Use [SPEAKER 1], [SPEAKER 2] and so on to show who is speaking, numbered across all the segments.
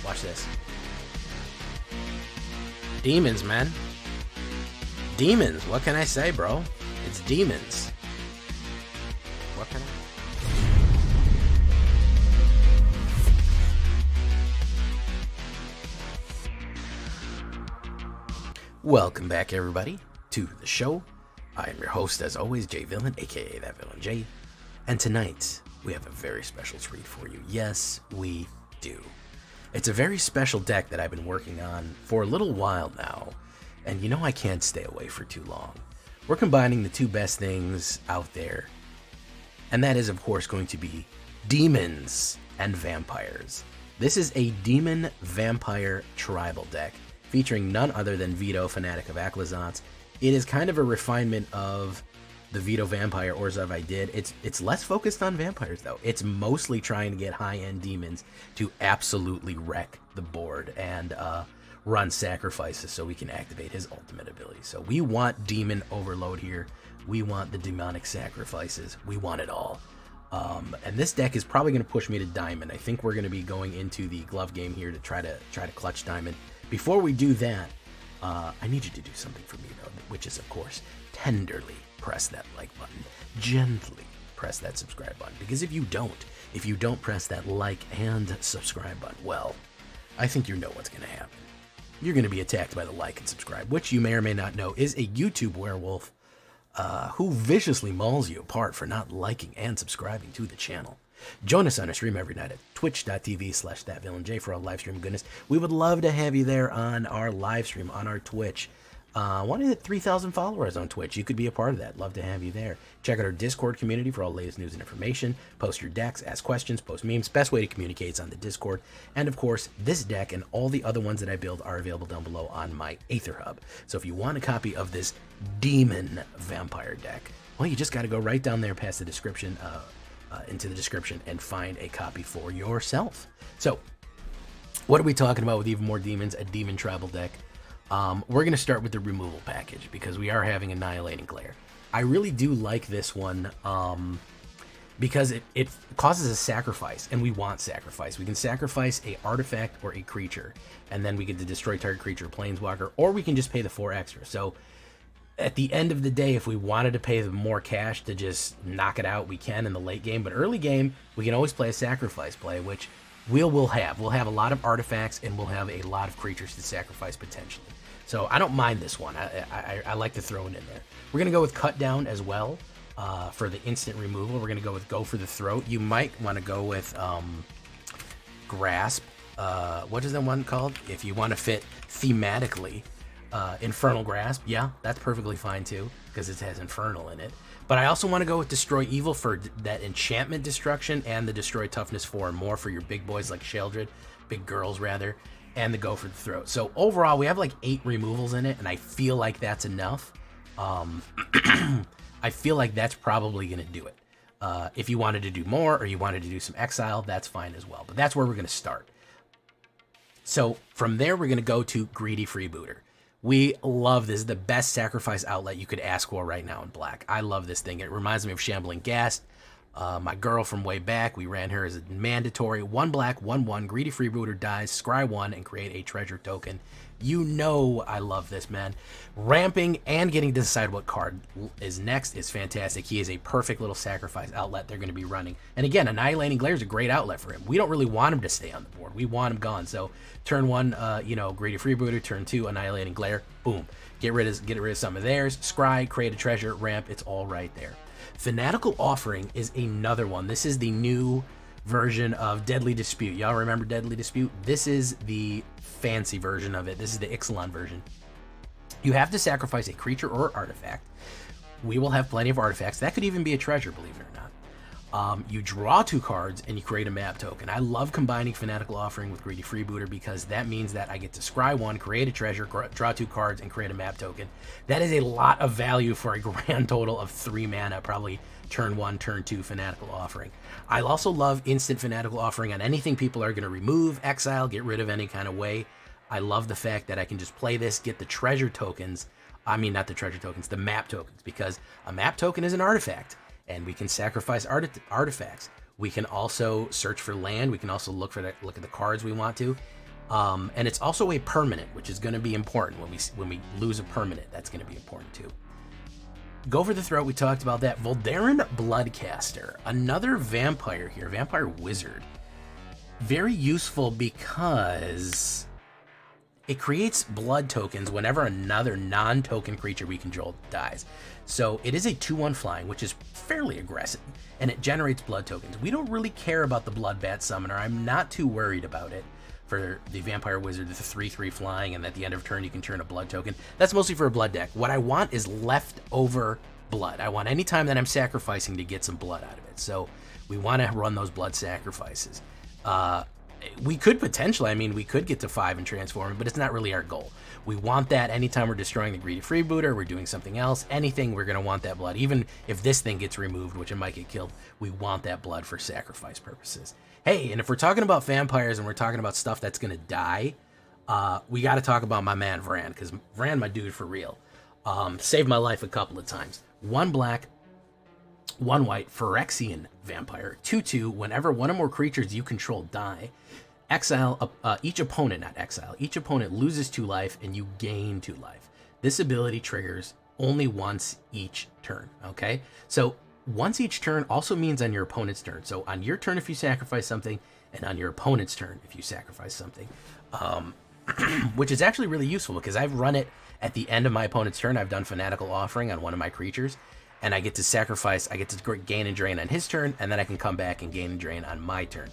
[SPEAKER 1] Watch this. Demons, man. Demons. What can I say, bro? It's demons. What can I... Welcome back, everybody, to the show. I am your host, as always, Jay Villain, aka That Villain J. And tonight, we have a very special treat for you. Yes, we do. It's a very special deck that I've been working on for a little while now, and you know I can't stay away for too long. We're combining the two best things out there, and that is, of course, going to be demons and vampires. This is a demon vampire tribal deck, featuring none other than Vito, Fanatic of Aclazotz. It is kind of a refinement of the Vito Vampire Orzhov I did. It's less focused on vampires, though. It's mostly trying to get high-end demons to absolutely wreck the board and run sacrifices so we can activate his ultimate ability. So we want demon overload here. We want the demonic sacrifices. We want it all. And this deck is probably going to push me to diamond. I think we're going to be going into the glove game here to try to clutch diamond. Before we do that, I need you to do something for me, though, which is, of course, tenderly press that like button, gently press that subscribe button, because if you don't press that like and subscribe button, well, I think you know what's going to happen. You're going to be attacked by the like and subscribe, which you may or may not know is a YouTube werewolf who viciously mauls you apart for not liking and subscribing to the channel. Join us on our stream every night at twitch.tv/thatvillainj for our live stream goodness. We would love to have you there on our live stream on our Twitch. I want to hit 3,000 followers on Twitch. You could be a part of that. Love to have you there. Check out our Discord community for all latest news and information. Post your decks, ask questions, post memes. Best way to communicate is on the Discord. And of course, this deck and all the other ones that I build are available down below on my AetherHub. So if you want a copy of this demon vampire deck, well, you just got to go right down there past the description, into the description, and find a copy for yourself. So what are we talking about with even more demons? A demon tribal deck. We're going to start with the removal package because we are having Annihilating Glare. I really do like this one because it causes a sacrifice, and we want sacrifice. We can sacrifice a artifact or a creature, and then we get to destroy target creature or planeswalker, or we can just pay the 4 extra. So at the end of the day, if we wanted to pay the more cash to just knock it out, we can in the late game. But early game, we can always play a sacrifice play, which we'll have. We'll have a lot of artifacts, and we'll have a lot of creatures to sacrifice potentially. So I don't mind this one. I like to throw it in there. We're going to go with Cut Down as well for the instant removal. We're going to go with Go for the Throat. You might want to go with Grasp. What is that one called? If you want to fit thematically, Infernal Grasp. Yeah, that's perfectly fine too, because it has Infernal in it. But I also want to go with Destroy Evil for that enchantment destruction, and the Destroy Toughness 4 and more for your big boys like Sheldred, big girls rather, and the Go for the Throat. So overall, we have like 8 removals in it, and I feel like that's enough. I feel like that's probably going to do it. If you wanted to do more, or you wanted to do some exile, that's fine as well. But that's where we're going to start. So from there, we're going to go to Greedy Freebooter. We love this. This is the best sacrifice outlet you could ask for right now in black. I love this thing. It reminds me of Shambling Ghast. My girl from way back, we ran her as a mandatory 1 black, 1/1, Greedy Freebooter dies, scry 1, and create a treasure token. You know I love this, man. Ramping and getting to decide what card is next is fantastic. He is a perfect little sacrifice outlet they're going to be running. And again, Annihilating Glare is a great outlet for him. We don't really want him to stay on the board. We want him gone. So turn 1, Greedy Freebooter. Turn 2, Annihilating Glare. Boom. Get rid of some of theirs. Scry, create a treasure, ramp. It's all right there. Fanatical Offering is another one. This is the new version of Deadly Dispute. Y'all remember Deadly Dispute? This is the fancy version of it. This is the Ixalan version. You have to sacrifice a creature or artifact. We will have plenty of artifacts. That could even be a treasure, believe it or not. You draw 2 cards and you create a map token. I love combining Fanatical Offering with Greedy Freebooter because that means that I get to scry 1, create a treasure, draw 2 cards, and create a map token. That is a lot of value for a grand total of 3 mana, probably turn 1, turn 2 Fanatical Offering. I also love instant Fanatical Offering on anything people are going to remove, exile, get rid of any kind of way. I love the fact that I can just play this, get the treasure tokens. I mean, not the treasure tokens, the map tokens, because a map token is an artifact. And we can sacrifice artifacts. We can also search for land. We can also look at the cards we want to. And it's also a permanent, which is going to be important when we lose a permanent. That's going to be important too. Go for the throat. We talked about that. Voldaren Bloodcaster, another vampire here, vampire wizard. Very useful because it creates blood tokens whenever another non-token creature we control dies. So it is a 2/1 flying, which is fairly aggressive, and it generates blood tokens. We don't really care about the Bloodbat Summoner. I'm not too worried about it for the Vampire Wizard, the 3/3 flying, and at the end of turn you can turn a blood token. That's mostly for a blood deck. What I want is leftover blood. I want any time that I'm sacrificing to get some blood out of it. So we want to run those blood sacrifices. We could potentially, we could get to 5 and transform it, but it's not really our goal. We want that anytime we're destroying the Greedy Freebooter, we're doing something else, anything, we're going to want that blood. Even if this thing gets removed, which it might get killed, we want that blood for sacrifice purposes. Hey, and if we're talking about vampires and we're talking about stuff that's going to die, we got to talk about my man Vran, because Vran, my dude for real, saved my life a couple of times. 1 black, 1 white, Phyrexian vampire, 2/2. Whenever one or more creatures you control die, exile each opponent, not exile, each opponent loses 2 life and you gain 2 life. This ability triggers only once each turn, okay? So once each turn also means on your opponent's turn. So on your turn if you sacrifice something, and on your opponent's turn if you sacrifice something, which is actually really useful because I've run it at the end of my opponent's turn. I've done Fanatical Offering on one of my creatures, and I get to sacrifice, I get to gain and drain on his turn, and then I can come back and gain and drain on my turn.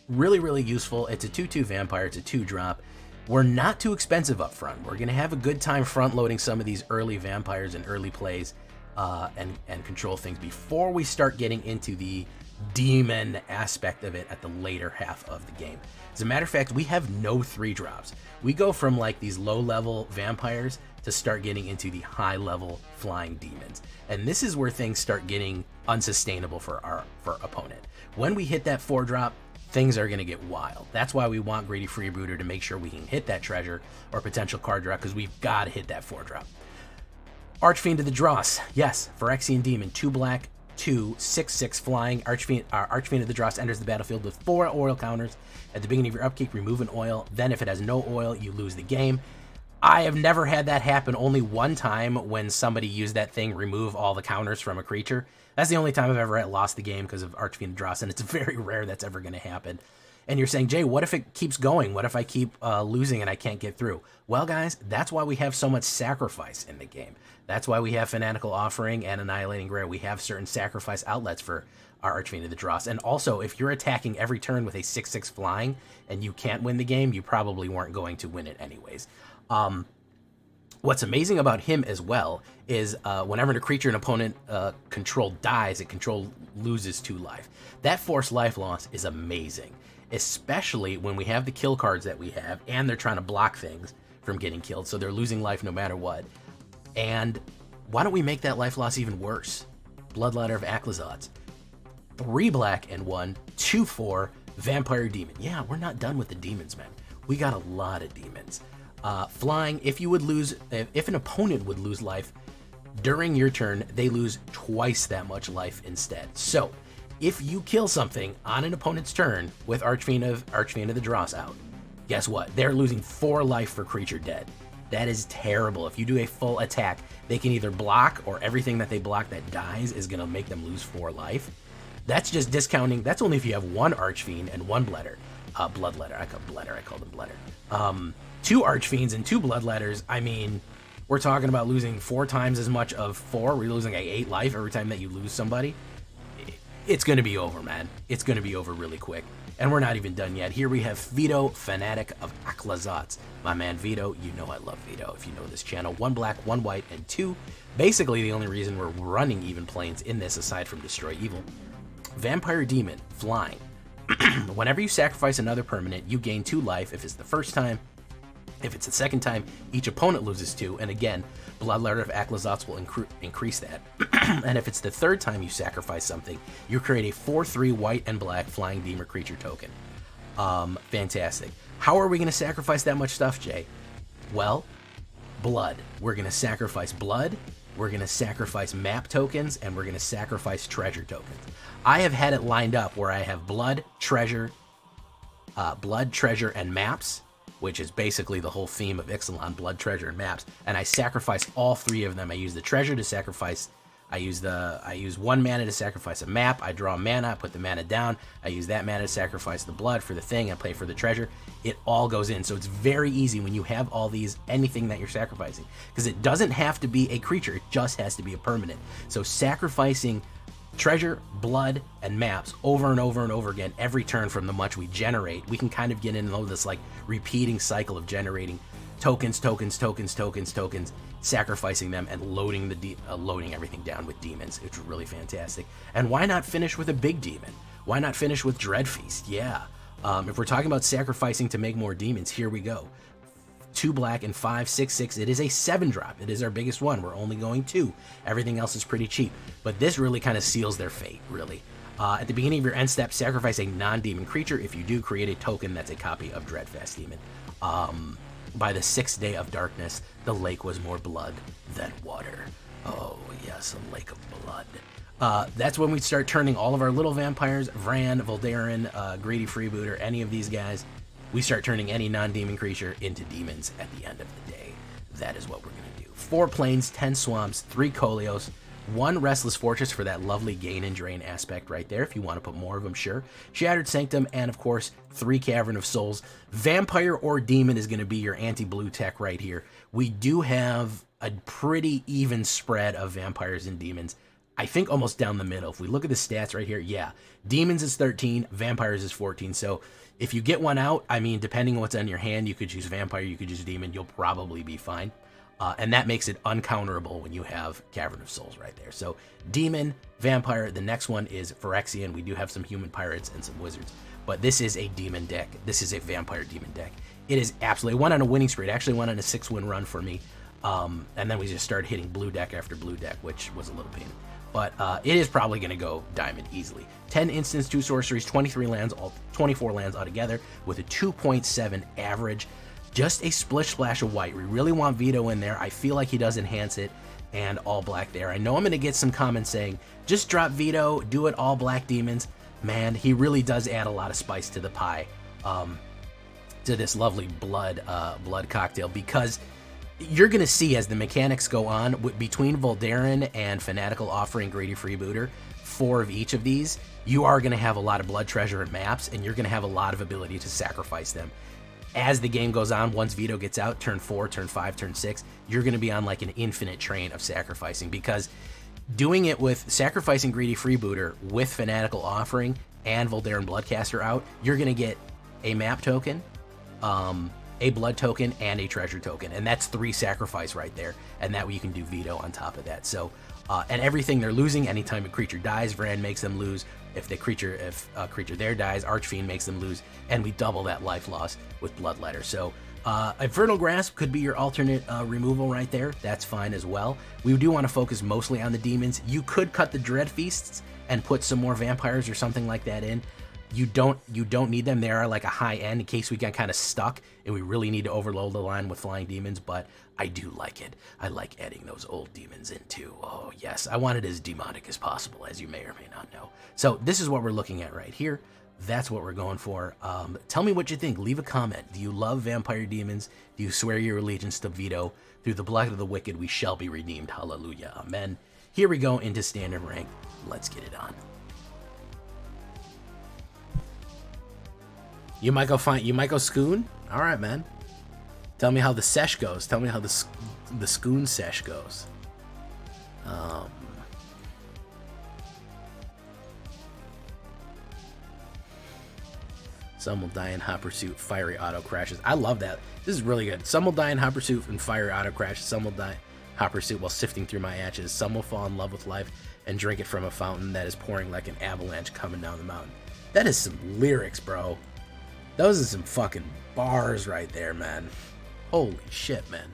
[SPEAKER 1] Really, really useful. It's a 2/2 vampire. It's a 2-drop. We're not too expensive up front. We're going to have a good time front loading some of these early vampires and early plays and control things before we start getting into the demon aspect of it at the later half of the game. As a matter of fact, we have no 3-drops. We go from like these low-level vampires to start getting into the high-level flying demons. And this is where things start getting unsustainable for our opponent. When we hit that 4-drop, things are going to get wild. That's why we want Greedy Freebooter to make sure we can hit that treasure or potential card drop, because we've got to hit that 4-drop. Archfiend of the Dross. Yes, Phyrexian Demon, 2 black, 2, 6/6 flying. Archfiend of the Dross enters the battlefield with 4 oil counters. At the beginning of your upkeep, remove an oil. Then if it has no oil, you lose the game. I have never had that happen. Only one time when somebody used that thing, remove all the counters from a creature. That's the only time I've ever lost the game because of Archfiend of Dross, and it's very rare that's ever going to happen. And you're saying, Jay, what if it keeps going? What if I keep losing and I can't get through? Well, guys, that's why we have so much sacrifice in the game. That's why we have Fanatical Offering and Annihilating Glare. We have certain sacrifice outlets for our Archfiend of the Dross. And also, if you're attacking every turn with a 6/6 flying and you can't win the game, you probably weren't going to win it anyways. What's amazing about him as well is whenever a creature an opponent control dies, it loses 2 life. That forced life loss is amazing, especially when we have the kill cards that we have and they're trying to block things from getting killed, so they're losing life no matter what. And why don't we make that life loss even worse? Bloodladder of Aclazotz. 3 black and 1, 2/4 Vampire Demon. Yeah, we're not done with the demons, man. We got a lot of demons. Flying, if an opponent would lose life during your turn, they lose twice that much life instead. So if you kill something on an opponent's turn with Archfiend of the Dross out, guess what? They're losing 4 life for creature dead. That is terrible. If you do a full attack, they can either block, or everything that they block that dies is going to make them lose 4 life. That's just discounting. That's only if you have 1 Archfiend and 1 Bloodletter. I called them Bledder. 2 Archfiends and 2 Bloodletters. I mean, we're talking about losing 4 times as much of 4. We're losing like 8 life every time that you lose somebody. It's going to be over, man. It's going to be over really quick. And we're not even done yet. Here we have Vito, Fanatic of Aclazotz. My man Vito, you know I love Vito if you know this channel. 1 black, 1 white, and 2. Basically the only reason we're running even planes in this, aside from Destroy Evil. Vampire Demon, flying. Whenever you sacrifice another permanent, you gain 2 life if it's the first time. If it's the second time, each opponent loses 2, and again, Bloodladder of Aclazotz will increase that. And if it's the third time you sacrifice something, you create a 4/3 white and black flying demon creature token. Fantastic. How are we going to sacrifice that much stuff, Jay? Well, blood. We're going to sacrifice blood, we're going to sacrifice map tokens, and we're going to sacrifice treasure tokens. I have had it lined up where I have blood, treasure, blood, treasure, and maps, which is basically the whole theme of Ixalan, blood, treasure, and maps. And I sacrifice all 3 of them. I use the treasure to sacrifice. I use 1 mana to sacrifice a map. I draw mana, I put the mana down. I use that mana to sacrifice the blood for the thing. I play for the treasure. It all goes in. So it's very easy when you have all these, anything that you're sacrificing. Because it doesn't have to be a creature. It just has to be a permanent. So sacrificing treasure, blood, and maps over and over and over again every turn from the much we generate, we can kind of get into this like repeating cycle of generating tokens, sacrificing them, and loading everything down with demons. It's really fantastic. And why not finish with a big demon? Why not finish with Dreadfeast? Yeah. If we're talking about sacrificing to make more demons, here we go. 2 black and 5, 6, 6. It is a 7-drop. It is our biggest one. We're only going 2. Everything else is pretty cheap. But this really kind of seals their fate, really. At the beginning of your end step, sacrifice a non-demon creature. If you do, create a token that's a copy of Dreadfast Demon. By the 6th day of darkness, the lake was more blood than water. Oh, yes, a lake of blood. That's when we start turning all of our little vampires, Vran, Voldaren, Greedy Freebooter, any of these guys. We start turning any non-demon creature into demons at the end of the day. That is what we're going to do. 4 plains, 10 swamps, 3 Koleos, 1 Restless Fortress for that lovely gain and drain aspect right there. If you want to put more of them, sure. Shattered Sanctum, and of course, 3 Cavern of Souls. Vampire or Demon is going to be your anti-blue tech right here. We do have a pretty even spread of vampires and demons. I think almost down the middle. If we look at the stats right here, yeah. Demons is 13, vampires is 14. So if you get one out, I mean, depending on what's on your hand, you could choose vampire, you could choose demon, you'll probably be fine. And that makes it uncounterable when you have Cavern of Souls right there. So demon, vampire, the next one is Phyrexian. We do have some human pirates and some wizards, but this is a demon deck. This is a vampire demon deck. It is absolutely, it went on a winning spree. It actually went on a 6-win run for me. And then we just started hitting blue deck after blue deck, which was a little pain. But it is probably going to go diamond easily. 10 instants, 2 sorceries, 23 lands, 24 lands altogether with a 2.7 average. Just a splish splash of white. We really want Veto in there. I feel like he does enhance it, and all black there. I know I'm going to get some comments saying, just drop Veto, do it all black demons. Man, he really does add a lot of spice to the pie, to this lovely blood cocktail, because you're going to see as the mechanics go on, between Voldaren and Fanatical offering Greedy Freebooter, 4 of each of these, you are going to have a lot of blood, treasure, and maps, and you're going to have a lot of ability to sacrifice them. As the game goes on, once Veto gets out, turn 4, turn 5, turn 6, you're going to be on like an infinite train of sacrificing, because doing it with sacrificing Greedy Freebooter with Fanatical offering and Voldaren Bloodcaster out, you're going to get a map token, a blood token, and a treasure token, and that's 3 sacrifice right there, and that way you can do Veto on top of that. So and everything they're losing, anytime a creature dies, Vran makes them lose. If a creature there dies, Archfiend makes them lose, and we double that life loss with Bloodletter. So Infernal Grasp could be your alternate removal right there. That's fine as well. We do want to focus mostly on the demons. You could cut the Dread Feasts and put some more vampires or something like that in. You don't need them. They are like a high end in case we get kind of stuck and we really need to overload the line with flying demons, but I do like it. I like adding those old demons in too. Oh yes, I want it as demonic as possible, as you may or may not know. So this is what we're looking at right here. That's what we're going for. Tell me what you think. Leave a comment. Do you love vampire demons? Do you swear your allegiance to Veto? Through the blood of the wicked we shall be redeemed. Hallelujah. Amen. Here we go into standard rank. Let's get it on. You might go Scoon? All right, man. Tell me how the sesh goes. Tell me how the Scoon sesh goes. Some will die in hot pursuit, fiery auto crashes. I love that. This is really good. Some will die in hot pursuit and fiery auto crashes. Some will die hot pursuit while sifting through my ashes. Some will fall in love with life and drink it from a fountain that is pouring like an avalanche coming down the mountain. That is some lyrics, bro. Those are some fucking bars right there, man. Holy shit, man.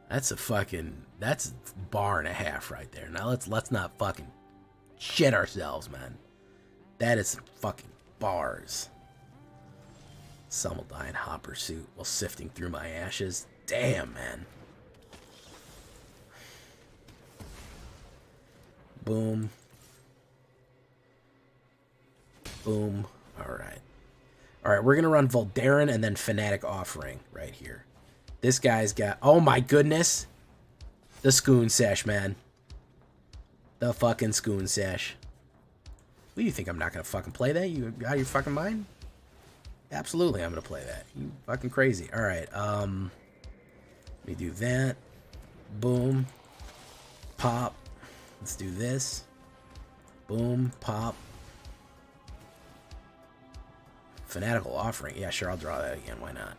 [SPEAKER 1] That's a bar and a half right there. Now let's not fucking shit ourselves, man. That is some fucking bars. Some will die in hot pursuit while sifting through my ashes. Damn, man. Boom. Boom. All right. All right, we're going to run Voldaren and then Fanatic Offering right here. This guy's got... Oh, my goodness. The Schoon Sash, man. The fucking Schoon Sash. What do you think? I'm not going to fucking play that? You out of your fucking mind? Absolutely, I'm going to play that. You fucking crazy. All right, let me do that. Boom. Pop. Let's do this. Boom. Pop. Fanatical Offering. Yeah, sure, I'll draw that again. Why not?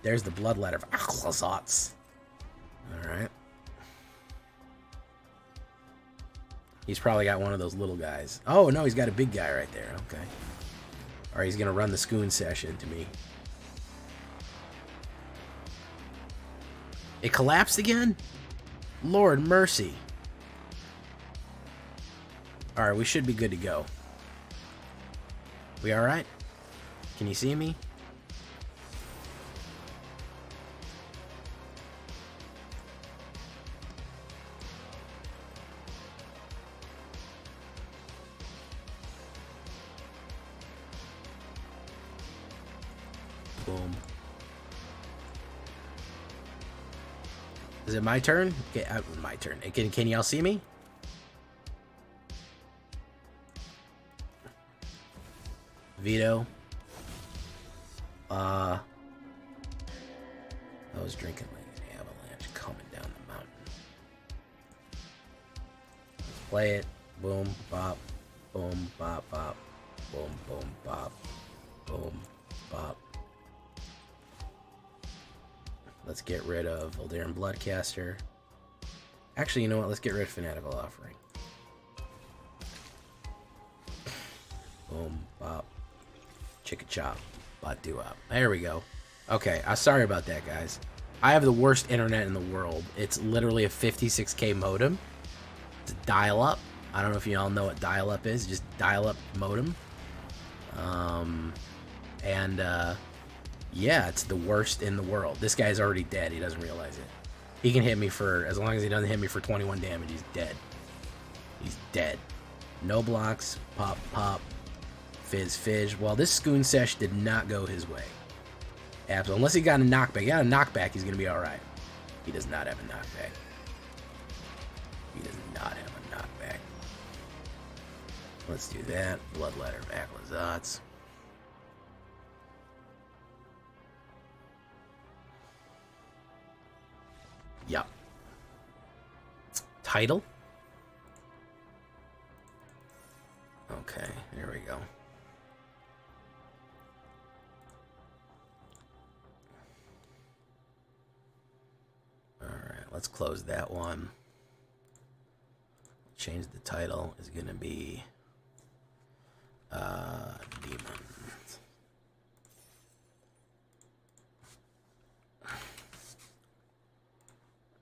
[SPEAKER 1] There's the Bloodletter of Achlazotz. Alright. He's probably got one of those little guys. Oh, no, he's got a big guy right there. Okay. Alright, he's going to run the Schoon Sash into me. It collapsed again? Lord mercy. Alright, we should be good to go. We alright? Can you see me? Boom. Is it my turn? Okay, my turn. Can y'all see me? Veto. I was drinking like an avalanche coming down the mountain. Let's play it. Boom, bop. Boom, bop, bop. Boom, boom, bop. Boom, bop. Let's get rid of Voldaren Bloodcaster. Actually, you know what? Let's get rid of Fanatical Offering. Boom, bop. Chicka chop. Bot do up. There we go. Okay, sorry about that, guys. I have the worst internet in the world. It's literally a 56K modem. It's dial-up. I don't know if you all know what dial-up is. Just dial-up modem. Yeah, it's the worst in the world. This guy's already dead. He doesn't realize it. He can hit me for, as long as he doesn't hit me for 21 damage, he's dead. He's dead. No blocks. Pop, pop. Fizz, fizz. Well, this Schoon Sash did not go his way. Absolutely. Unless he got a knockback. He got a knockback, he's going to be alright. He does not have a knockback. He does not have a knockback. Let's do that. Bloodletter of Achlazotz. Yup. Title? Okay, here we go. Alright, let's close that one. Change the title is going to be Demon.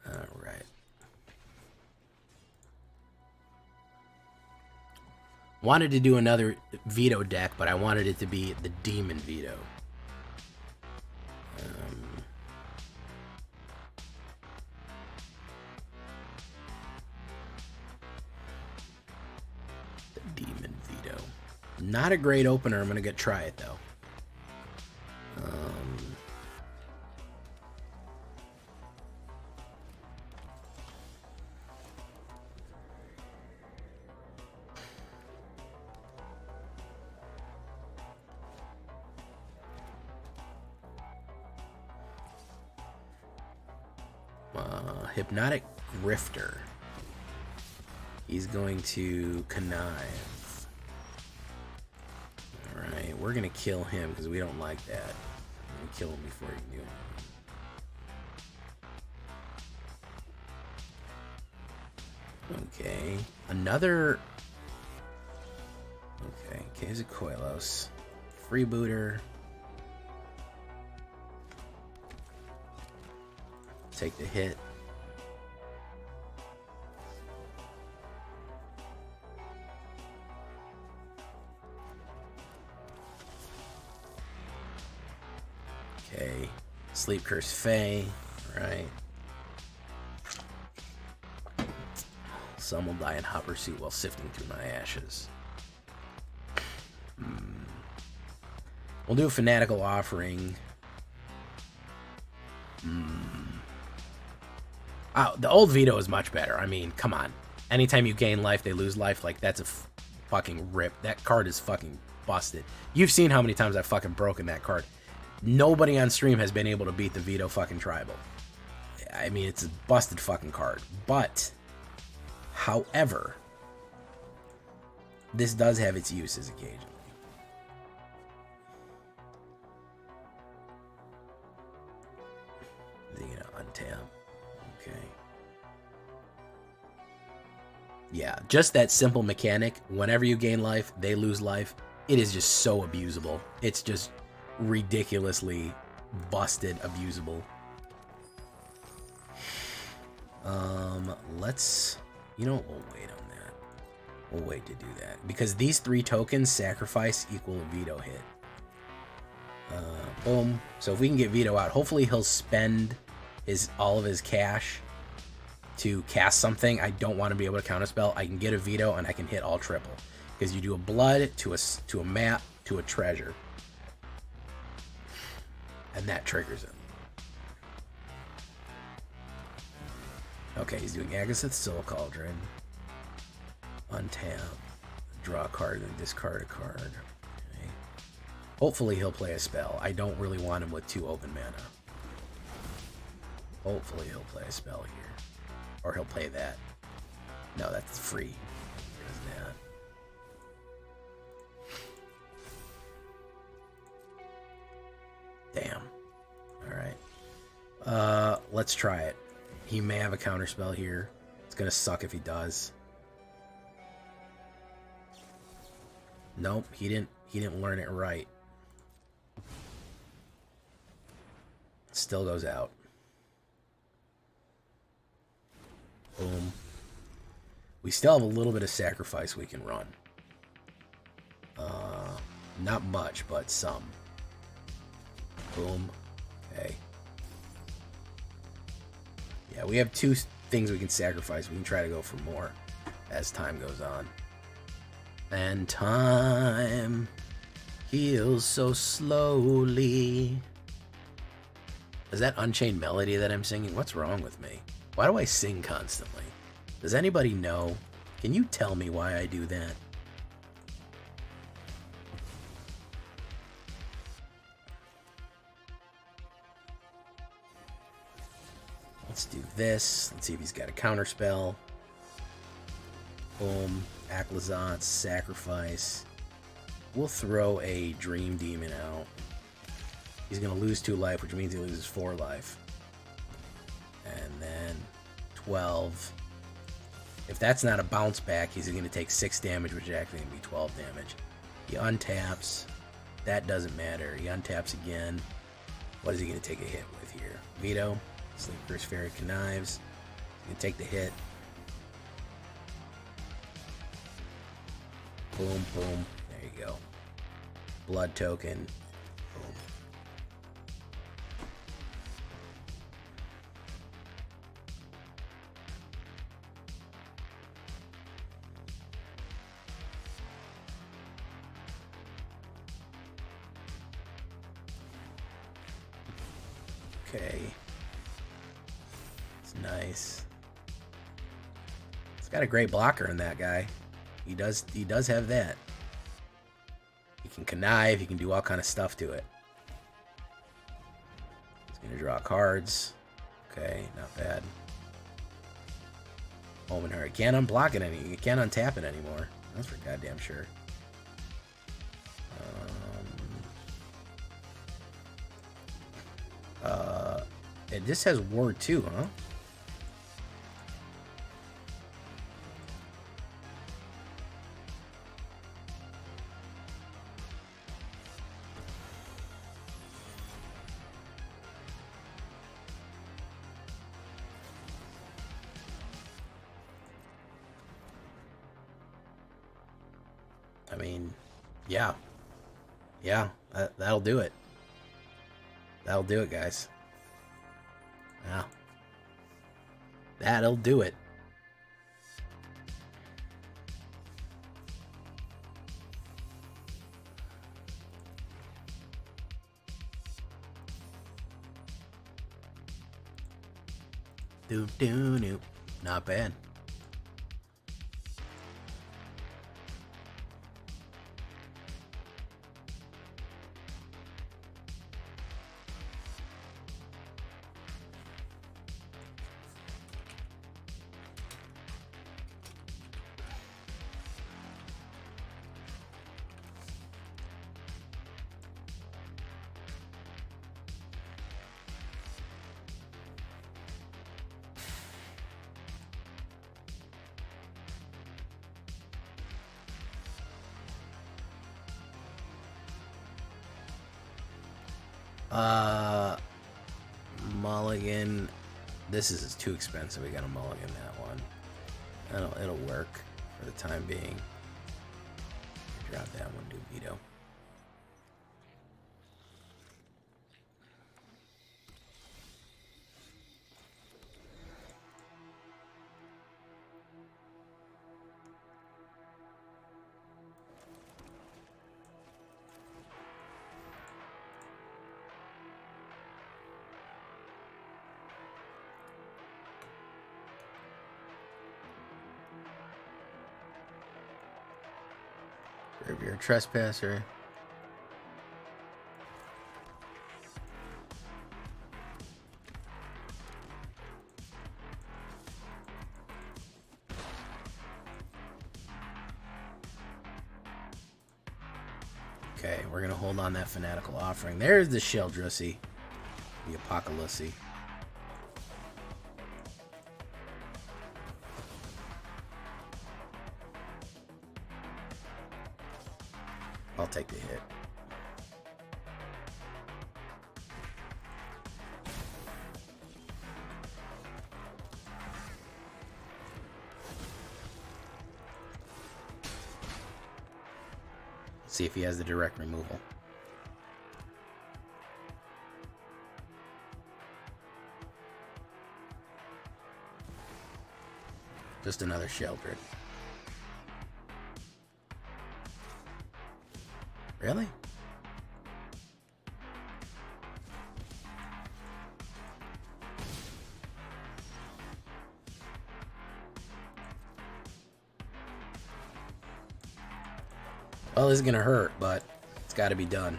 [SPEAKER 1] Alright. Wanted to do another veto deck, but I wanted it to be the Demon Veto. The Demon Veto. Not a great opener. I'm going to try it, though. Hypnotic Grifter. He's going to connive. Alright, we're going to kill him because we don't like that. We're going to kill him before he can do anything. Okay. Another... Okay, Caves of Koilos. Freebooter. Take the hit. Okay. Sleep Curse Fae. Right. Some will die in hot pursuit while sifting through my ashes. We'll do a Fanatical Offering. Oh, the old veto is much better. I mean, come on. Anytime you gain life, they lose life. Like, that's a fucking rip. That card is fucking busted. You've seen how many times I've fucking broken that card. Nobody on stream has been able to beat the veto fucking tribal. I mean, it's a busted fucking card. But, however, this does have its uses occasionally. You know, untap. Okay. Yeah, just that simple mechanic. Whenever you gain life, they lose life. It is just so abusable. It's just ridiculously busted abusable. Let's, you know, we'll wait on that. We'll wait to do that because these 3 tokens sacrifice equal a veto hit. Boom. So if we can get veto out, hopefully he'll spend all of his cash to cast something. I don't want to be able to counterspell. I can get a veto and I can hit all triple because you do a blood to a map to a treasure, and that triggers him. Okay, he's doing Agathith's Soul Cauldron. Untap, draw a card, and discard a card. Okay. Hopefully he'll play a spell. I don't really want him with 2 open mana. Hopefully he'll play a spell here. Or he'll play that. No, that's free. There's that. Damn. Alright. Let's try it. He may have a counterspell here. It's gonna suck if he does. Nope, he didn't learn it right. Still goes out. Boom. We still have a little bit of sacrifice we can run. Not much, but some. Boom. Okay. Yeah, we have 2 things we can sacrifice. We can try to go for more as time goes on. And time heals so slowly. Is that Unchained Melody that I'm singing? What's wrong with me? Why do I sing constantly? Does anybody know? Can you tell me why I do that? Let's do this. Let's see if he's got a counterspell. Boom. Aclazotz, sacrifice. We'll throw a Dream Demon out. He's going to lose 2 life, which means he loses 4 life. And then 12. If that's not a bounce back, he's going to take 6 damage, which is actually going to be 12 damage. He untaps. That doesn't matter. He untaps again. What is he going to take a hit with here? Veto. Sleeper's Fairy Connives. He's going to take the hit. Boom, boom. There you go. Blood token. Boom. Okay. It's nice. It's got a great blocker in that guy. He does have that. He can connive, he can do all kind of stuff to it. He's gonna draw cards. Okay, not bad. Omen Heart. Can't unblock it you can't untap it anymore. That's for goddamn sure. This has Ward too, huh? I mean, yeah. Yeah, that'll do it. That'll do it, guys. Yeah. That'll do it. Doop doo doo. Not bad. Mulligan. This is too expensive. We gotta mulligan that one. It'll work for the time being. Drop that one, do veto. If you're a trespasser. Okay, we're gonna hold on that fanatical offering. There's the Sheldrissy, the Apocalypse. I'll take the hit. See if he has the direct removal. Just another Sheldred. Really? Well, this is gonna hurt, but it's gotta be done.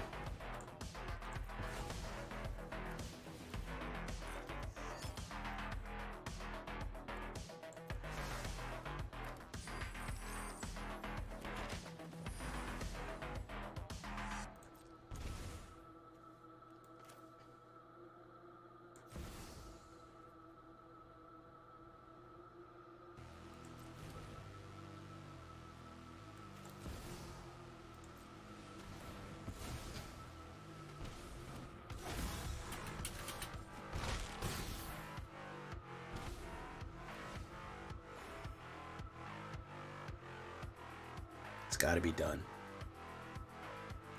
[SPEAKER 1] It's got to be done.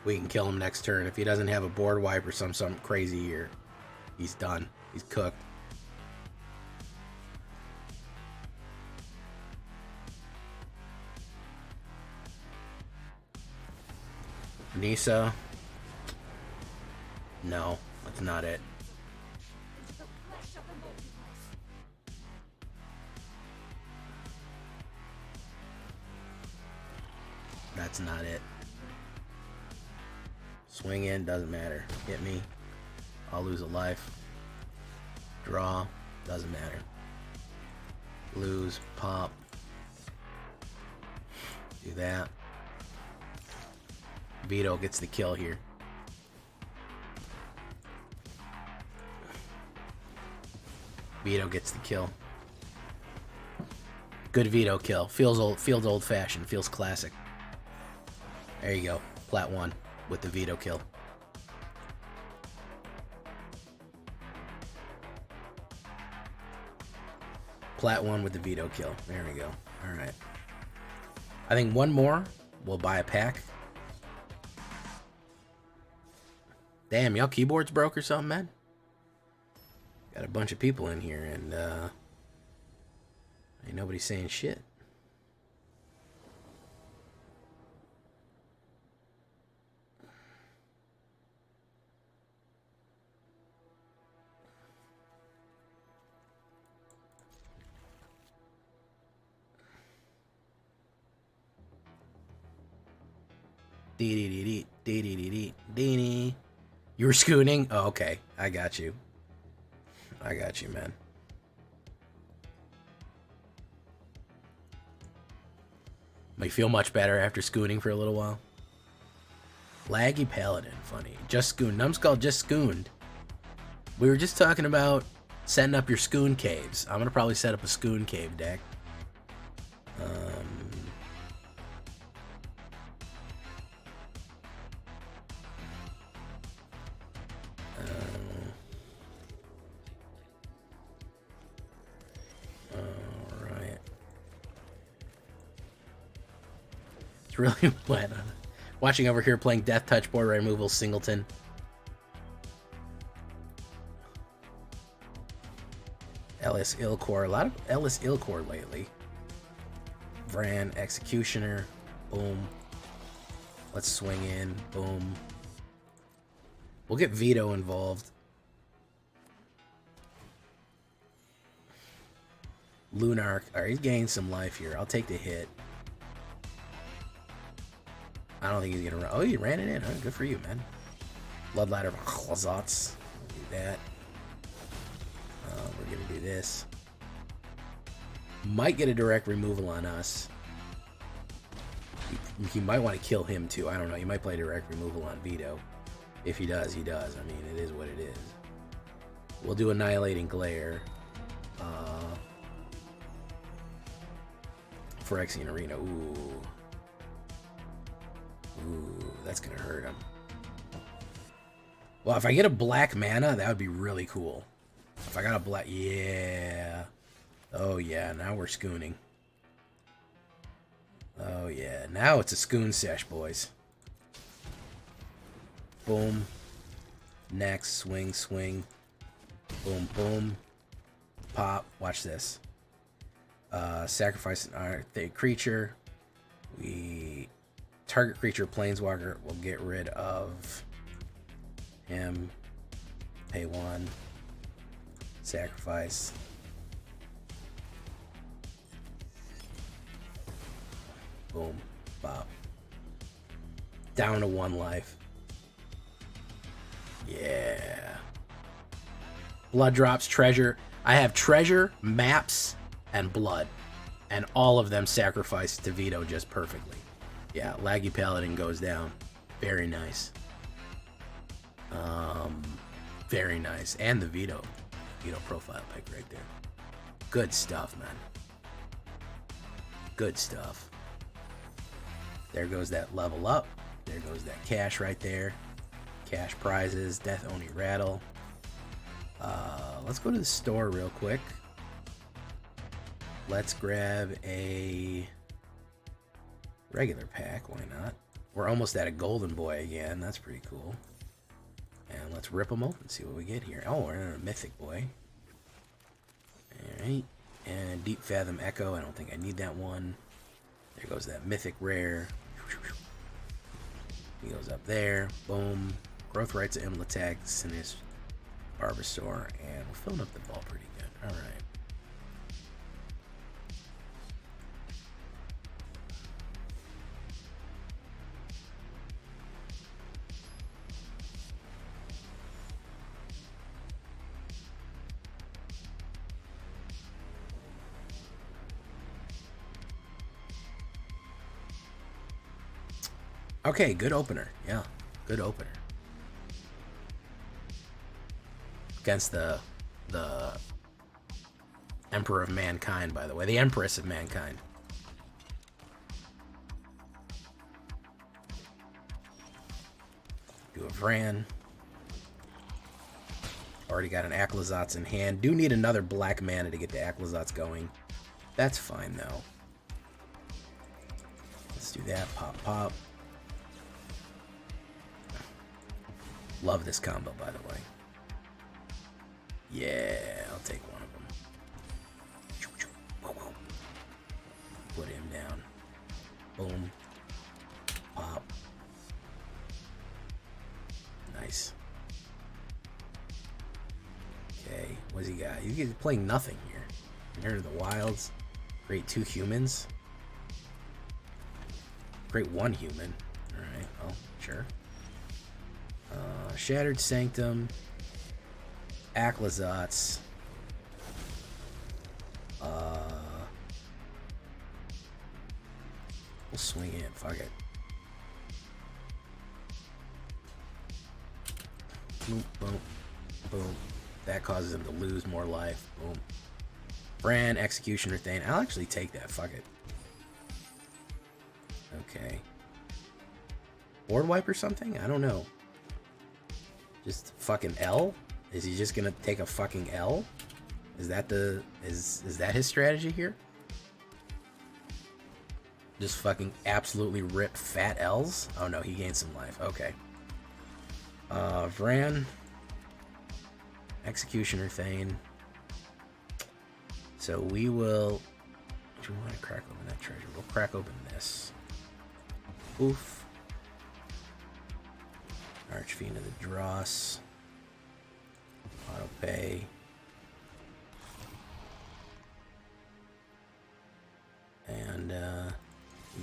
[SPEAKER 1] We can kill him next turn. If he doesn't have a board wipe or something crazy here, he's done. He's cooked. Nisa. No, that's not it. That's not it. Swing in, doesn't matter. Hit me. I'll lose a life. Draw, doesn't matter. Lose, pop. Do that. Veto gets the kill here. Veto gets the kill. Good veto kill. Feels old fashioned. Feels classic. There you go. Plat 1 with the veto kill. Plat 1 with the veto kill. There we go. Alright. I think one more. We'll buy a pack. Damn, y'all keyboards broke or something, man? Got a bunch of people in here and ain't nobody saying shit. Dee-dee-dee-dee-dee-dee-dee-dee. You were scooning? Oh, okay. I got you. I got you, man. Might feel much better after scooning for a little while. Laggy Paladin, funny. Just Scoon. Numbskull just scooned. We were just talking about setting up your Scoon caves. I'm gonna probably set up a Scoon cave deck. Alright. It's really wet. Watching over here playing Death Touch board removal Singleton. Ellis Ilcor. A lot of Ellis Ilcor lately. Vran Executioner. Boom. Let's swing in. Boom. We'll get Veto involved. Lunark. Alright, he's gained some life here. I'll take the hit. I don't think he's gonna run. Oh, he ran it in. Huh? Good for you, man. Bloodladder of Chlazats. Do that. We're gonna do this. Might get a direct removal on us. He might want to kill him too. I don't know. He might play direct removal on Veto. If he does, he does. I mean, it is what it is. We'll do Annihilating Glare. Phyrexian Arena. Ooh. Ooh, that's gonna hurt him. Well, if I get a black mana, that would be really cool. If I got a black... Yeah. Oh, yeah. Now we're scooning. Oh, yeah. Now it's a scoon sesh, boys. Boom. Next. Swing, swing. Boom, boom. Pop. Watch this. Sacrifice a creature. We... Target creature, Planeswalker, will get rid of him. Pay 1. Sacrifice. Boom. Bop. Down to 1 life. Yeah. Blood drops, treasure. I have treasure, maps, and blood. And all of them sacrificed to Veto just perfectly. Yeah, Laggy Paladin goes down. Very nice. Very nice. And the Veto profile pick right there. Good stuff, man. Good stuff. There goes that level up. There goes that cash right there. Cash prizes. Death Oni Rattle. Let's go to the store real quick. Let's grab a... regular pack, why not? We're almost at a golden boy again. That's pretty cool. And let's rip them open and see what we get here. Oh, we're in a mythic boy. Alright. And Deep Fathom Echo. I don't think I need that one. There goes that mythic rare. He goes up there. Boom. Growth Rights of Imlatag, Sinis, Barbasor. And we're filling up the ball pretty good. Alright. Okay, good opener. Yeah, good opener. Against the Emperor of Mankind, by the way. The Empress of Mankind. Do a Vran. Already got an Aclazotz in hand. Do need another black mana to get the Aclazotz going. That's fine, though. Let's do that. Pop, pop. Love this combo, by the way. Yeah, I'll take one of them. Put him down. Boom. Pop. Nice. Okay, what's he got? He's playing nothing here. Inherit of the Wilds. Create 2 humans. Create 1 human. Alright, well. Sure. Shattered Sanctum. Aclazotz. We'll swing in. Fuck it. Boom, boom, boom. That causes him to lose more life. Boom. Bran, Executioner Thane. I'll actually take that. Fuck it. Okay. Board wipe or something? I don't know. Just fucking L? Is he just gonna take a fucking L? Is that the... Is that his strategy here? Just fucking absolutely rip fat L's? Oh no, he gained some life. Okay. Vran. Executioner Thane. So we will... Do we want to crack open that treasure? We'll crack open this. Oof. Archfiend of the Dross. Auto pay. And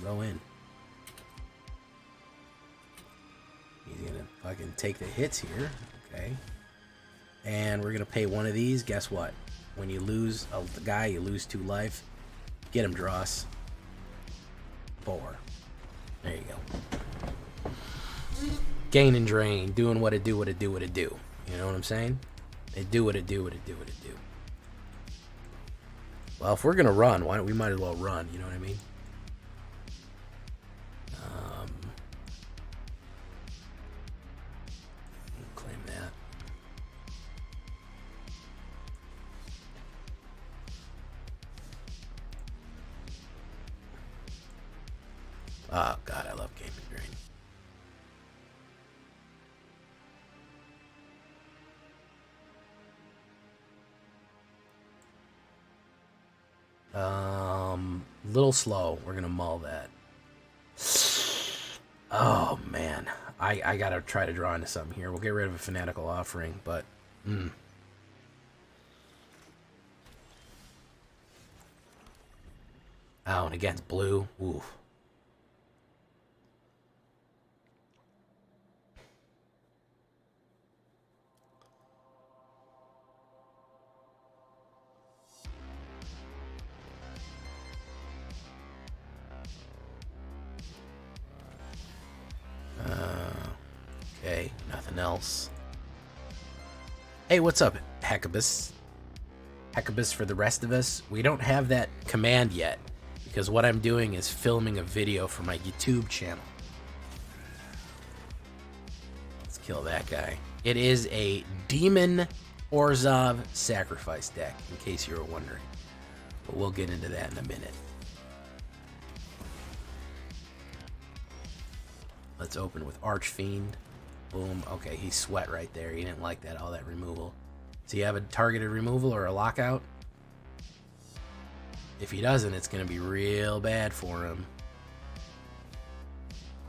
[SPEAKER 1] go in. He's gonna fucking take the hits here. Okay. And we're gonna pay one of these. Guess what? When you lose a guy, you lose 2 life. Get him, Dross. 4. There you go. Gain and drain. Doing what it do, what it do, what it do. You know what I'm saying? It do what it do, what it do, what it do. Well, if we're gonna run, why don't we might as well run? You know what I mean? Claim that. Oh God, I love game and drain. Little slow. We're gonna mull that. Oh man, I gotta try to draw into something here. We'll get rid of a fanatical offering, but oh, and against blue. Oof. Okay, nothing else. Hey, what's up, Heckabus? Heckabus for the rest of us. We don't have that command yet, because what I'm doing is filming a video for my YouTube channel. Let's kill that guy. It is a Demon Orzhov sacrifice deck, in case you were wondering. But we'll get into that in a minute. Let's open with Archfiend. Boom. Okay, he sweat right there. He didn't like that, all that removal. Does he have a targeted removal or a lockout? If he doesn't, it's going to be real bad for him.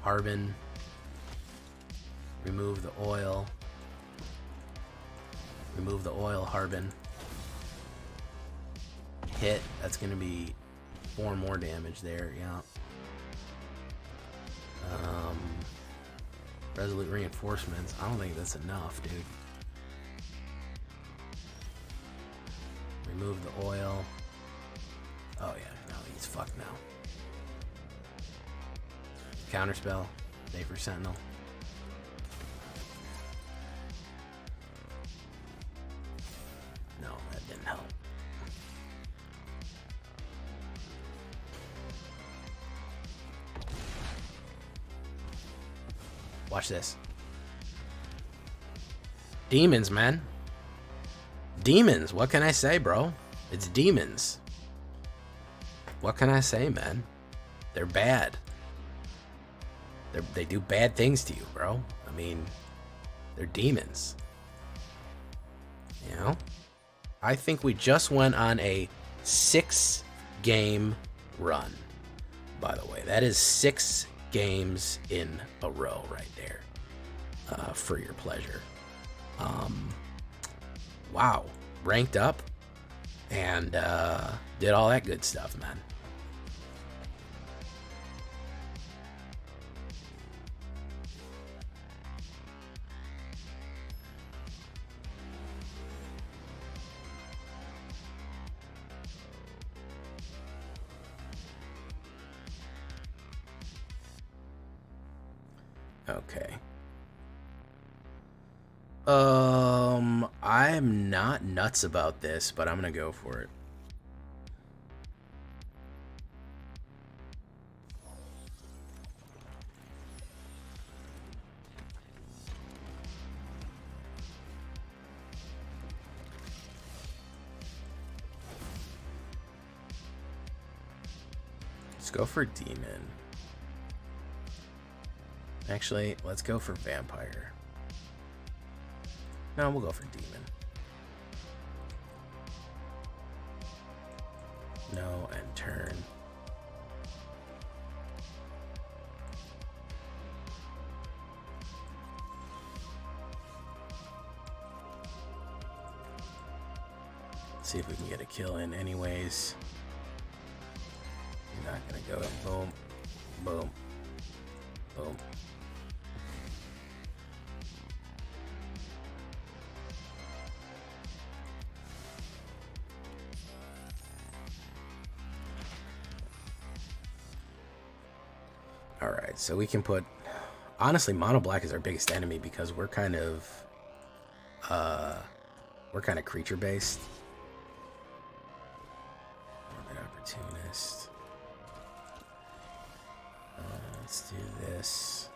[SPEAKER 1] Harbin. Remove the oil. Remove the oil, Harbin. Hit. That's going to be 4 more damage there, yeah. Resolute reinforcements. I don't think that's enough, dude. Remove the oil. Oh yeah, no, he's fucked now. Counterspell. Vapor Sentinel. No, that didn't help. Watch this. Demons, man. Demons. What can I say, bro? It's demons. What can I say, man? They're bad. They do bad things to you, bro. I mean, they're demons. You know? I think we just went on a 6-game run, by the way. That is 6 games in a row right there, for your pleasure. Wow, ranked up and did all that good stuff, man. Okay. I'm not nuts about this, but I'm gonna go for it. Let's go for demon. Actually, let's go for vampire. No, we'll go for demon. No, and turn. Let's see if we can get a kill in anyways. I'm not gonna go boom, boom, boom. Alright, so we can put... Honestly, mono black is our biggest enemy because we're kind of creature based. Morbid opportunist. Let's do this.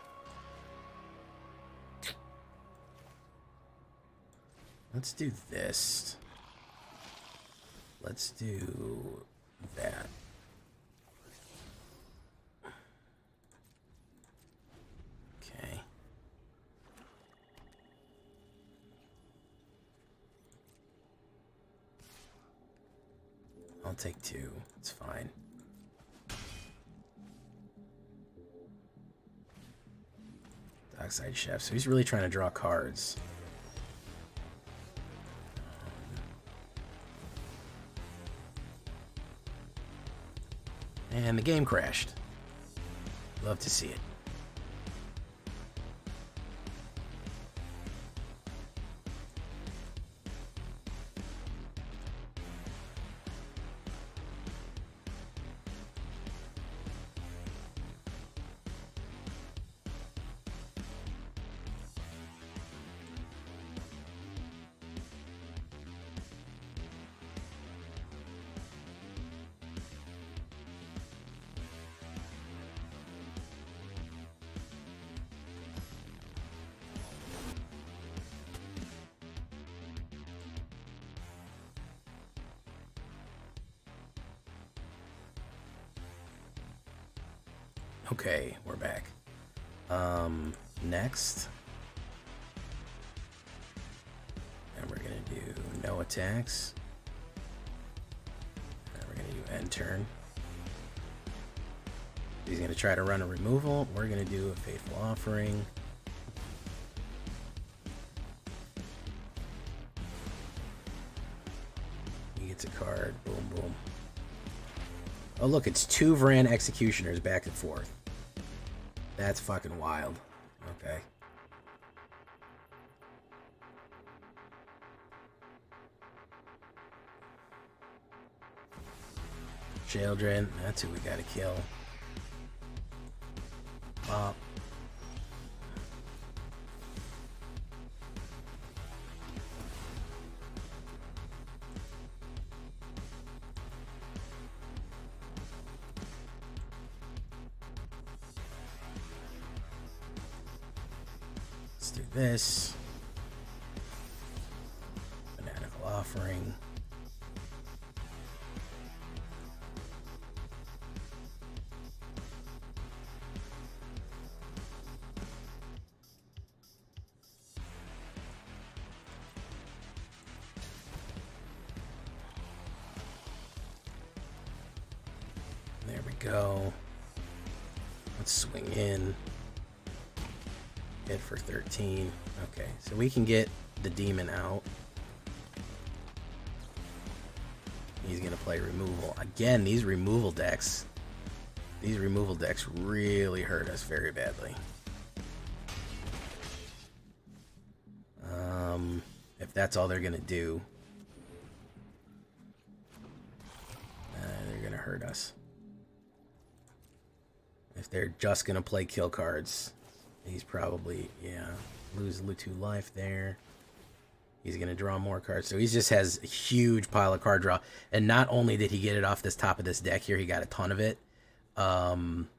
[SPEAKER 1] Let's do this. Let's do that. Okay. I'll take 2. It's fine. Dockside Chef. So he's really trying to draw cards. And the game crashed. Love to see it. Okay, we're back. Next. And we're gonna do no attacks. And we're gonna do end turn. He's gonna try to run a removal. We're gonna do a Faithful Offering. He gets a card. Boom, boom. Oh, look, it's 2 Vran Executioners back and forth. That's fucking wild. Okay. Children, that's who we gotta kill. Pop. Let's do this. Fanatical Offering. There we go. Let's swing in. Hit for 13. Okay, so we can get the demon out. He's gonna play removal. Again, these removal decks really hurt us very badly. If that's all they're gonna do, they're gonna hurt us. If they're just gonna play kill cards, He's probably, yeah, lose 2 life there. He's going to draw more cards. So he just has a huge pile of card draw. And not only did he get it off this top of this deck here, he got a ton of it.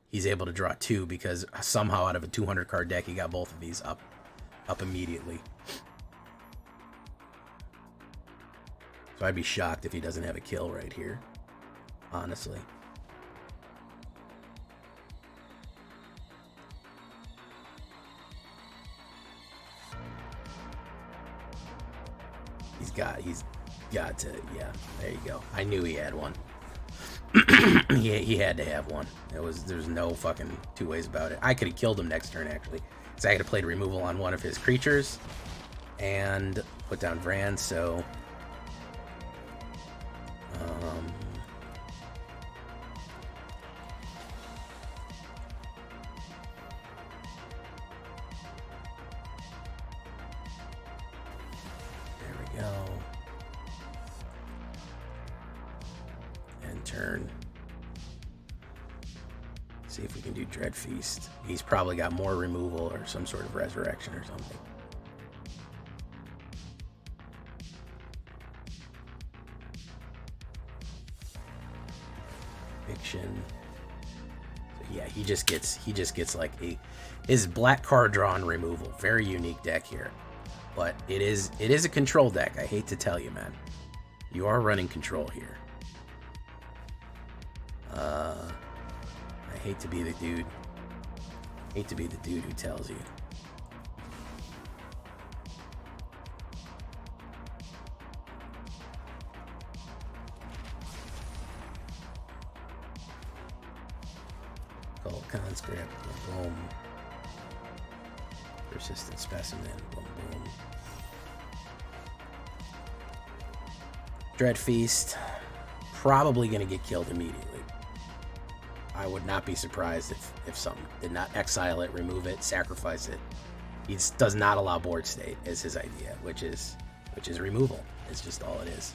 [SPEAKER 1] He's able to draw 2 because somehow out of a 200 card deck, he got both of these up immediately. So I'd be shocked if he doesn't have a kill right here, honestly. He's got to, yeah, there you go. I knew he had one. he had to have one. There's no fucking 2 ways about it. I could have killed him next turn, actually. So I could have played removal on one of his creatures and put down Vran, so... there we go. And turn. See if we can do Dread Feast. He's probably got more removal or some sort of resurrection or something. Fiction. So yeah, he just gets like his black card draw and removal. Very unique deck here. But it is a control deck. I hate to tell you, man. You are running control here. I hate to be the dude. Hate to be the dude who tells you. Cold Conscript, boom, boom. Persistent Specimen, boom, boom. Dread Feast, probably going to get killed immediately. I would not be surprised if something did not exile it, remove it, sacrifice it. He does not allow board state is his idea, which is removal. It's just all it is.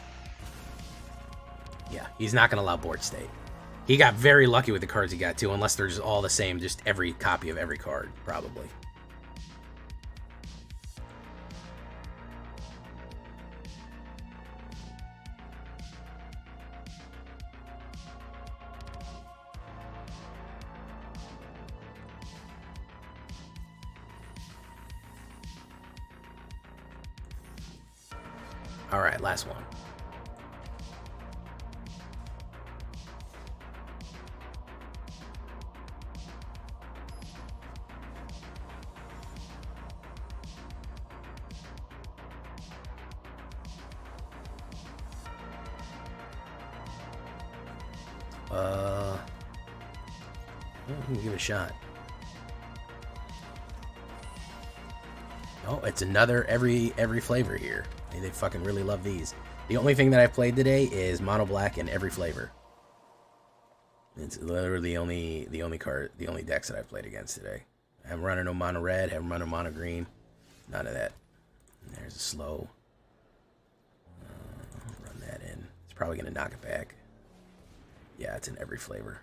[SPEAKER 1] Yeah, he's not going to allow board state. He got very lucky with the cards he got too, unless they're just all the same, just every copy of every card, probably. All right, last one. Give it a shot. Oh, it's another every flavor here. They fucking really love these. The only thing that I've played today is mono black and every flavor. It's literally the only decks that I've played against today. I haven't run no mono red, haven't run no mono green, none of that. And there's a slow. Run that in. It's probably gonna knock it back. Yeah, it's in every flavor.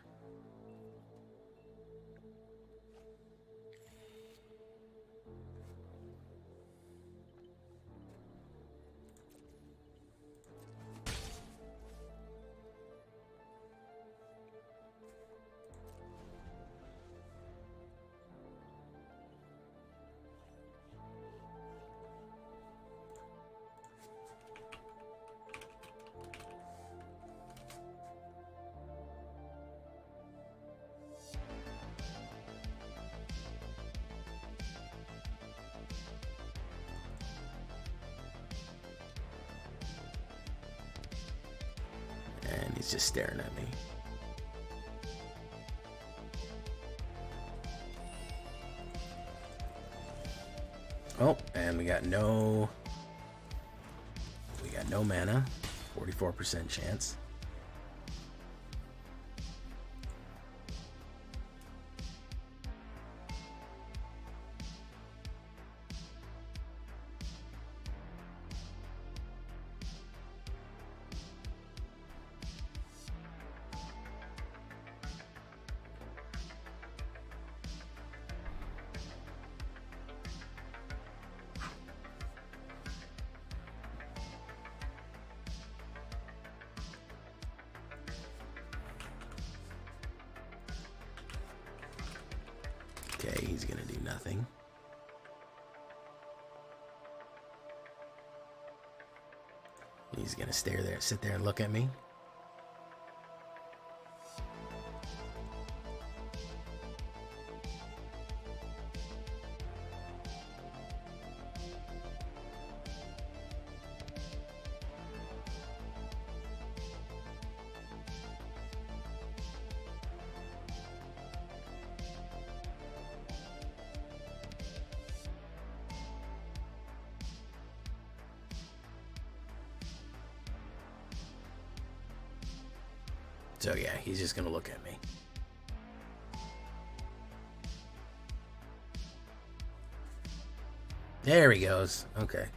[SPEAKER 1] And he's just staring at me. Oh, and we got no mana. 44% chance. nothing. He's gonna sit there and look at me. So yeah, he's just gonna look at me. There he goes. Okay.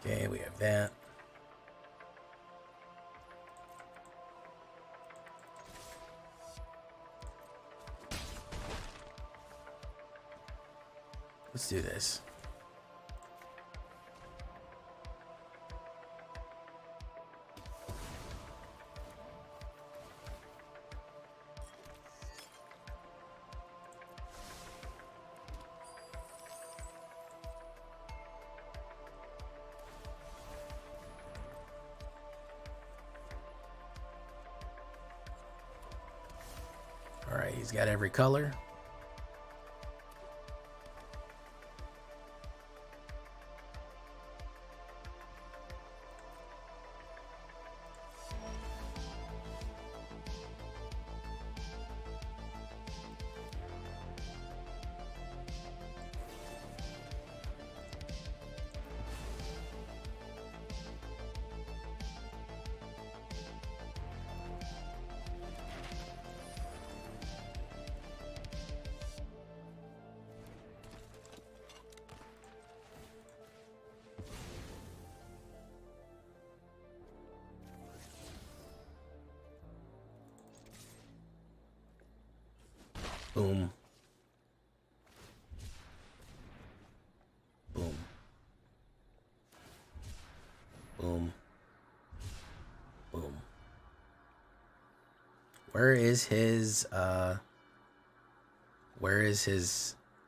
[SPEAKER 1] Okay, we have that. Let's do this. All right, he's got every color. Boom. Boom. Boom. Boom. Where is his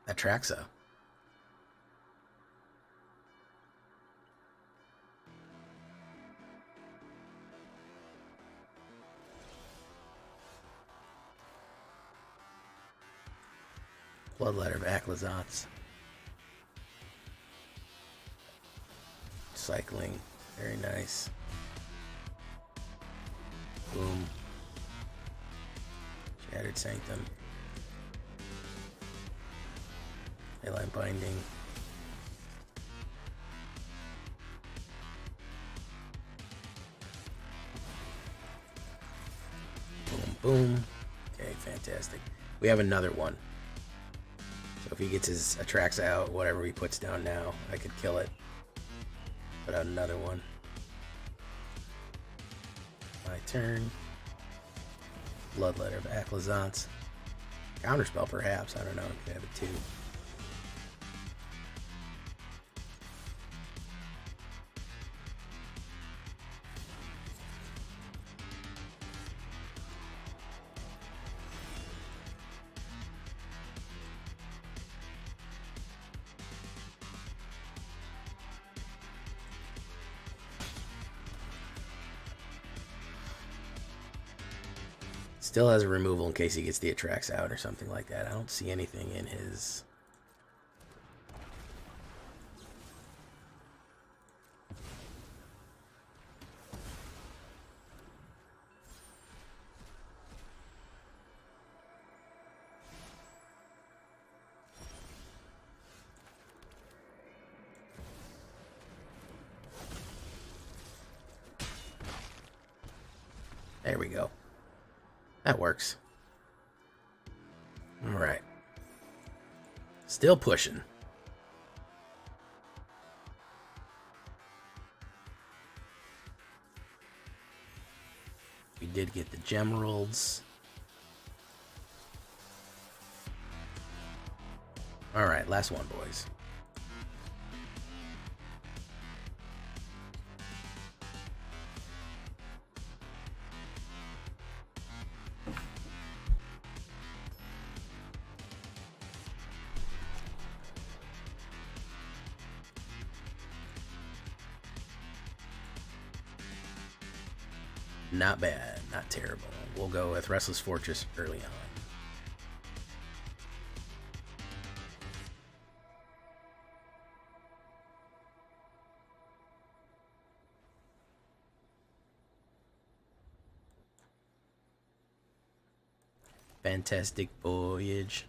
[SPEAKER 1] Atraxa? Bloodletter of Aclazotz. Cycling. Very nice. Boom. Shattered Sanctum. Leyline Binding. Boom, boom. Okay, fantastic. We have another one. So if he gets his Atraxa out, whatever he puts down now, I could kill it. Put out another one. My turn. Bloodletter of Aclazotz. Counterspell, perhaps. I don't know. I could have it too. Still has a removal in case he gets the Atraxa out or something like that. I don't see anything in his... There we go. That works. All right. Still pushing. We did get the Gemeralds. All right, last one, boys. Not bad, not terrible. We'll go with Restless Fortress early on. Fantastic Voyage.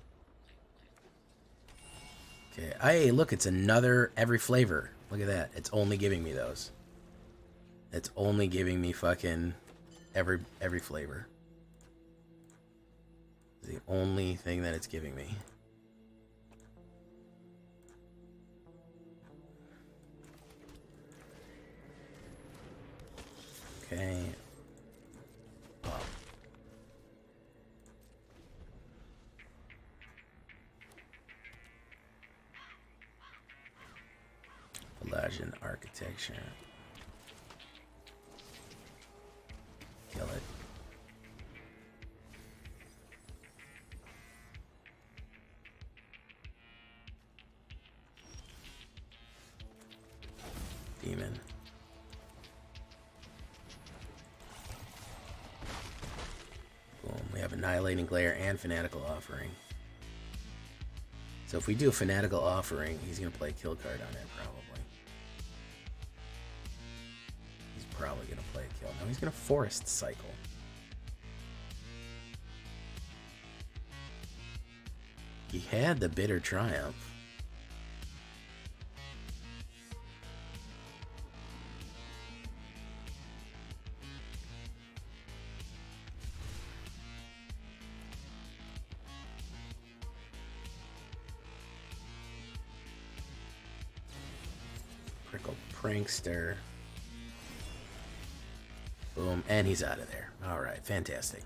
[SPEAKER 1] Okay. Hey, look, it's another every flavor. Look at that. It's only giving me those. It's only giving me fucking every flavor. It's the only thing that it's giving me. Okay. Wow. Pelagian architecture. Kill it. Demon. Boom. We have Annihilating Glare and Fanatical Offering. So if we do a Fanatical Offering, he's going to play a kill card on it, probably. He's probably going to play a kill. No, he's going to Forest Cycle. He had the Bitter Triumph. Prickle Prankster. Boom, and he's out of there. All right, fantastic.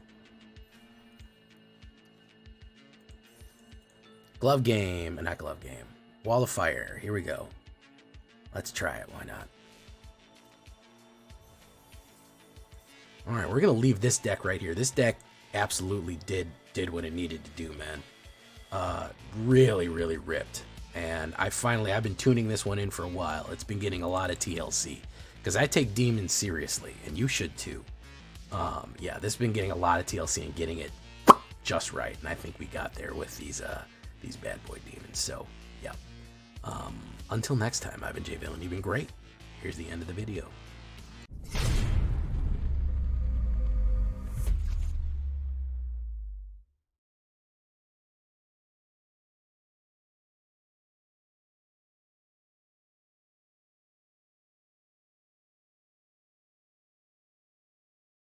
[SPEAKER 1] Glove game, not glove game. Wall of Fire, here we go. Let's try it, why not? All right, we're gonna leave this deck right here. This deck absolutely did what it needed to do, man. Really ripped. And I've been tuning this one in for a while. It's been getting a lot of TLC. Because I take demons seriously, and you should too. Yeah, this has been getting a lot of TLC and getting it just right. And I think we got there with these bad boy demons. So, yeah. Until next time, I've been Jay Villain. You've been great. Here's the end of the video.